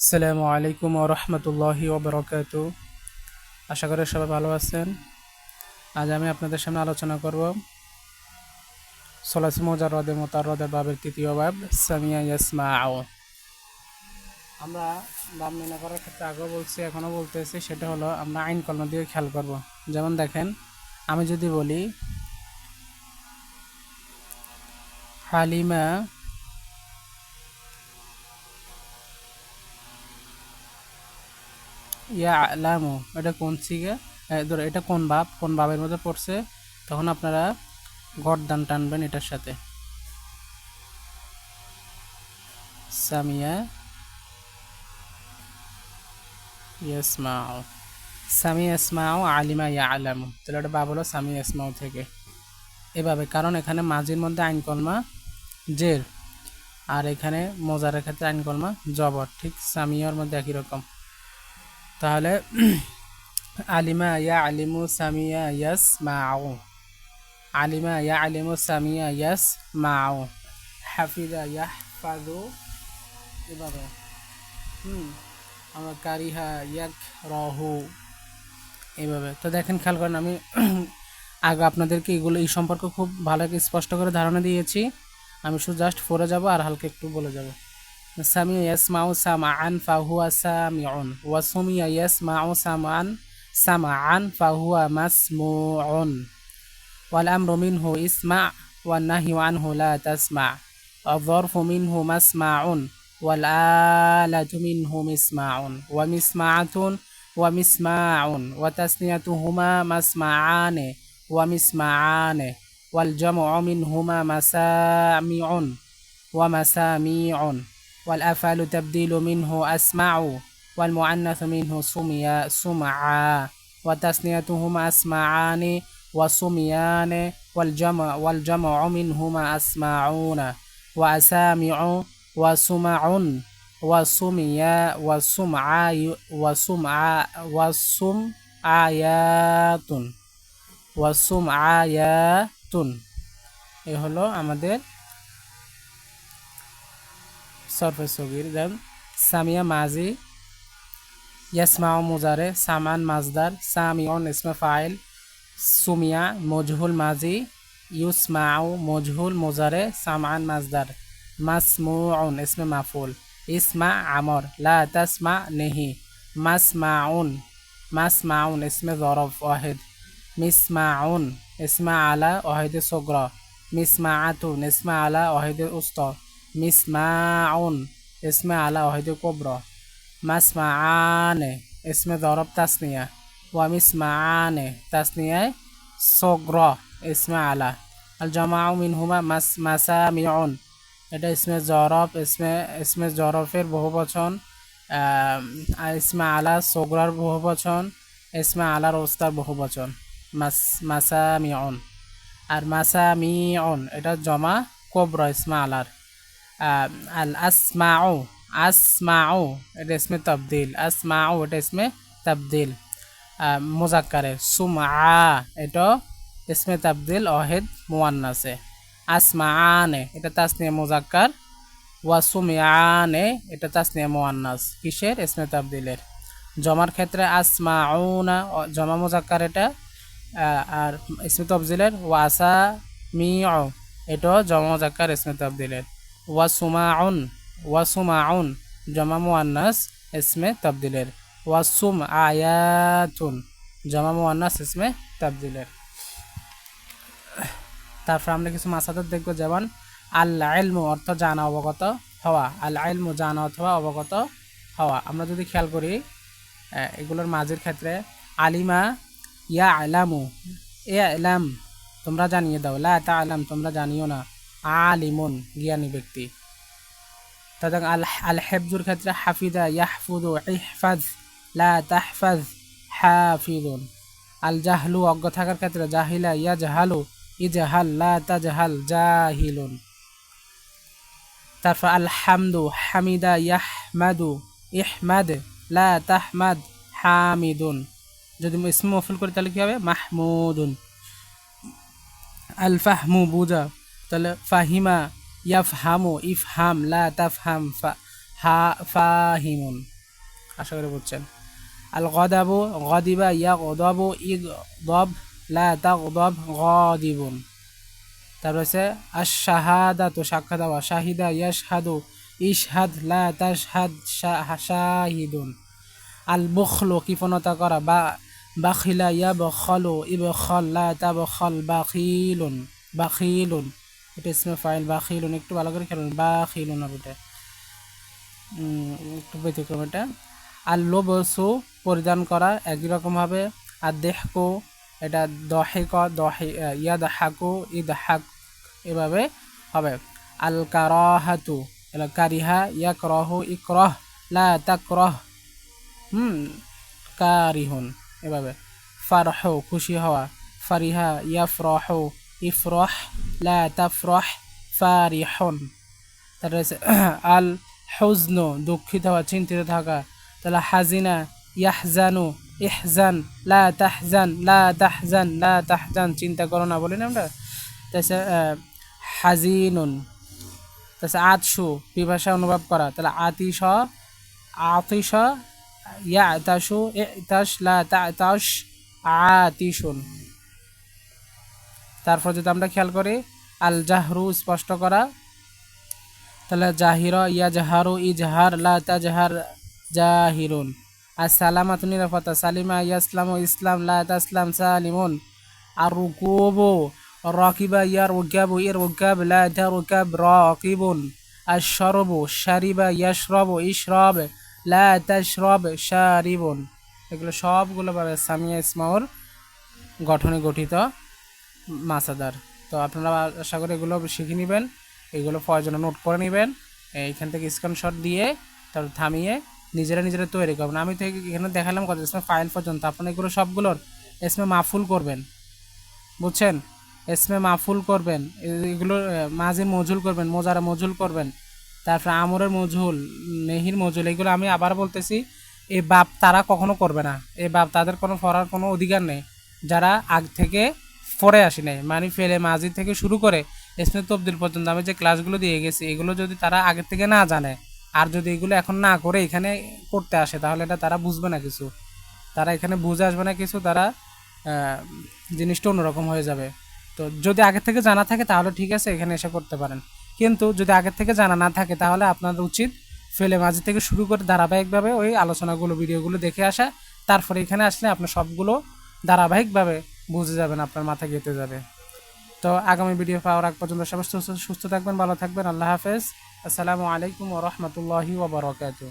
আসসালামু আলাইকুম ওয়া রাহমাতুল্লাহি ওয়া বারাকাতুহু। আশা করি সবাই ভালো আছেন। আজ আমি আপনাদের সামনে আলোচনা করব সলাসি মুজাররদে মুতাররদের বাবের তৃতীয় বাব সামিয়া ইয়াসমাউ। আমরা বাব নির্ণয় করার ক্ষেত্রে আগেও বলছি, এখনও বলতেছি, সেটা হলো আমরা আইন কলম দিয়ে খেয়াল করব। যেমন দেখেন, আমি যদি বলি হালিমা ইয়ালামু, এটা কোন সিগা, ধরো এটা কোন বাবের মধ্যে পড়ছে, তখন আপনারা গর্দান টানবেন এটার সাথে। সামিয়া ইয়াসমাউ, সামি ইয়াসমাউ আলিমা ইয়ালামু, তাহলে এটা বাব হলো সামি ইয়াসমাউ থেকে এভাবে, কারণ এখানে মাঝির মধ্যে আইন কলমা জের, আর এখানে মোজারের ক্ষেত্রে আইন কলমা জবর, ঠিক সামিয়ার মধ্যে একই রকম। তাহলে আলিমা ইয়া আলিমু সামিয়া ইয়াসমাউ, আলিমা ইয়া আলিমু সামিয়া ইয়াসমাউ, হাফিজা ইয়াহফাজু, এভাবে। আমরা কারিহা ইয়াকরাহু, এইভাবে। তো দেখেন, খেয়াল করেন, আমি আগে আপনাদেরকে এই সম্পর্কে খুব ভালো স্পষ্ট করে ধারণা দিয়েছি। আমি শুধু জাস্ট পড়ে যাব আর হালকা একটু বলে যাব। সামিয়া ইয়াসমাউ সামাআন ফাহুয়া সামিউন, ওয়া সুমিয়া ইয়াসমাউ সামাআন ফাহুয়া মাসমুউন, ওয়াল আমরু মিনহু ইসমা ওয়ান নাহয়ু আনহু লা তাসমা, الظرف منه مسمع والآلة منه مسمع ومسمعة ومسماع وتثنيتهما مسمعان ومسمعان والجمع منهما مسامع ومساميع والأفعال تبديل منه أسمع والمؤنث منه سمعا وتثنيتهما أسمعان وسميان والجمع منهما أسمعون وأسامع وسمع وسميا وسمعيات وسمعيات। এ হলো আমাদের সরফে সগীর। দেন সামিয়া মাজি, ইয়াসমাউ মুজারে, সামান মাজদার, সামিউন ইসমে ফাইল, সুমিয়া মজহুল মাজি, ইউসমাউ মজহুল মুজারে, সামান মাজদার, মাসমুউন ইসমে মাফুল, ইসমা আমর, লা তাসমা নেহি, মাসমাউন ইসমে জরফ ওয়াহিদ, মিসমাউন ইসমা আলা ওয়াহিদে সগরা, মিসমাআতুন ইসমা আলা ওয়াহিদে উস্তা, মিসমাউন ইসমে আলা ওয়াহিদে কুবরা, মাসমাআনে ইসমে জরফ তাসনিয়া, ওয়া মিসমাআনে তাসনিয়ায় সগরা ইসমে আলা। আল জামাউ মিনহুমা মাসামিউন, এটা ইসমে জরফ, ইসমে জরফের বহুবচন, ইসমে আলা সগরার বহুবচন, ইসমে আলার ওস্তার বহুবচন, মাসামিউন। আর মাসামিউন এটা জমা কোবরা ইসমে আলার। আল আসমাউ এটা ইসমে তাবদিল, আসমাউ এটা ইসমে তাবদিল মুজাক্কারে। সুমআ এটা ইসমে তাবদিল ওয়াহিদ মুয়ান্নাসে। আসমাআনে এটা তাসনিয়া মুজাক্কার, ওয়া সুমিআনে এটা তাসনিয়া মুয়ান্নাস, কিসের? ইসমে তাবদিলের। জমার ক্ষেত্রে আসমাউনা জমা মুজাক্কার এটা, আর ইসমে তাবদিলের ওয়া আসামিউ এটা জমা মুজাক্কার ইসমে তাবদিলের। ওয়া সুমাউন জমা মুয়ান্নাস ইসমে তাবদিলের। ওয়া সুমআয়াতুন জমা মুয়ান্নাস ইসমে তাবদিলের। তারপর আমরা কিছু মাসাদাত দেখব, যেমন আল ইলমু অর্থ জানা অবগত হওয়া, আল ইলমু জানা অথবা অবগত হওয়া। আমরা যদি খেয়াল করি এগুলোর মাঝের ক্ষেত্রে আলিমা ইয়া আলামু, এ আলাম তোমরা জানিয়ে দাও, লা তাআলাম তোমরা জানিও না, আলিমুন জ্ঞানী ব্যক্তি। তাদের আল হেফজুর ক্ষেত্রে হাফিদা ইয়াহফুদু, ইহফাজ লা তাহফাজ হাফিদুন। আল জাহলু অজ্ঞ থাকার ক্ষেত্রে জাহিলা ইয়াজহালু, ইজহাল লা তাজহাল জাহিলুন। তারপর আল হামদু হামিদা ইয়াহমাদু, ইহমাদ লা তাহমাদ হামিদুন। যদি ইসমে মফুল করি তাহলে কি হবে? মাহমুদুন। আল ফাহমু বুঝা, তাহলে ফাহিমা ইয়াফহামু, ইফহাম লা তাফহাম ফাহিমুন। আশা করি বুঝছেন। আল গদাবু গদিবা ইয়া গদাবু ইগ দব লা তাগদাব গাদিবুন। তারপর হচ্ছে আশ-শাহাদাতু সাক্ষ্য দেওয়া, শাহিদা ইয়াশহাদু ইশহাদ লা তাশহাদ শাহিদুন। আল বুখলু কৃপণতা করা, বা বাখিলা ইয়াবখালু ইবখাল লা তাবখাল বাখিলুন। বাখিলুন এটা ইসমে ফাইল, বাখিলুন একটু ভালো করে খেলুন, বাখিলুন হবে এটা, একটু ব্যতিক্রম এটা। আর লোবসু পরিধান করা একই রকম হবে। আর দেহকু এটা দহেক দহে ইয়াদ হাকু ঈদ হাক এভাবে হবে। আল কারাহাতু এটা কারিহা ইয়াকরাহু ইকরাহ লা তাকরাহ কারিহুন এভাবে। ফারহ খুশি হওয়া, ফারিহা ইয়াফরাহু ইফরাহ লা তাফরাহ ফারিহুন। তারপরে আল হুজনু দুঃখিত হওয়া, চিন্তিত থাকা, তাহলে হাজিনা ইয়াহজানু ইহজান লা তাহজান লা তাহজান লা তাহজান চিন্তা করো না বলি না আমরা। তাছাড়া হাজিনুন। তাছাড়া আতশু পিপাসা অনুভব করা, তাহলে আতিশ আতিশ ইয়াতাশু ইতাশ লা তাতাশ আতিশুন। তারপর যদি আমরা খেয়াল করি আল জাহরু স্পষ্ট করা, তাহলে জাহির ইয়াজহারু ইজহার লা তাজহার জাহিরুন। আর সালামাতু নিরাপত্তা, সালিমা ইয়াসলামু ইসলাম লা তাসলাম সালিমুন। আর রুকুবু রাকিবা ইয়ারকাবু ইরকাব লা তারকাব রাকিবুন। আর শরবু শারিবা ইয়াশরাবু ইশরাব লা তাশরাব শারিবুন। এগুলো সবগুলো পাবে সামিয়া ইসমাউর গঠনে গঠিত মাসাদার। তো আপনারা আশা করি এগুলো শিখে নেবেন, এগুলো প্রয়োজনে নোট করে নেবেন, এইখান থেকে স্ক্রিনশট দিয়ে তারপর থামিয়ে নিজেরা তৈরি করবেন। আমি তো এখানে দেখালাম কত ইসমে ফাইল পর্যন্ত, আপনারা এগুলো সবগুলোর ইসমে মাফুল করবেন, বুঝছেন? ইসমে মাফুল করবেন, এগুলো মাজির মজুল করবেন, মোজারা মজুল করবেন, তারপরে আমরের মজুল, নেহির মজুল, এগুলো আমি আবার বলতেছি এই বাপ তারা কখনো করবে না, এই বাপ তাদের কোনো পড়ার কোনো অধিকার নেই যারা আগ থেকে পড়ে আসি নাই, মানে ফেলে মাজি থেকে শুরু করে ইসমে তবদিল পর্যন্ত আমি যে ক্লাসগুলো দিয়ে গেছি এগুলো যদি তারা আগের থেকে না জানে আর যদি এগুলো এখন না করে এখানে করতে আসে তাহলে এটা তারা বুঝবে না কিছু, তারা এখানে বুঝে আসবে না কিছু, তারা জিনিসটা অন্যরকম হয়ে যাবে। তো যদি আগের থেকে জানা থাকে তাহলে ঠিক আছে এখানে এসে করতে পারেন, কিন্তু যদি আগের থেকে জানা না থাকে তাহলে আপনাদের উচিত ফেলে মাঝি থেকে শুরু করে ধারাবাহিকভাবে ওই আলোচনাগুলো ভিডিওগুলো দেখে আসা, তারপরে এখানে আসলে আপনার সবগুলো ধারাবাহিকভাবে বুঝে যাবেন, আপনার মাথা গেঁথে যাবে। তো আগামী ভিডিও পাওয়ার আগ পর্যন্ত সবাই সুস্থ থাকবেন, ভালো থাকবেন, আল্লাহ হাফেজ, আসসালামু আলাইকুম ওয়া রাহমাতুল্লাহি ওয়া বারাকাতুহু।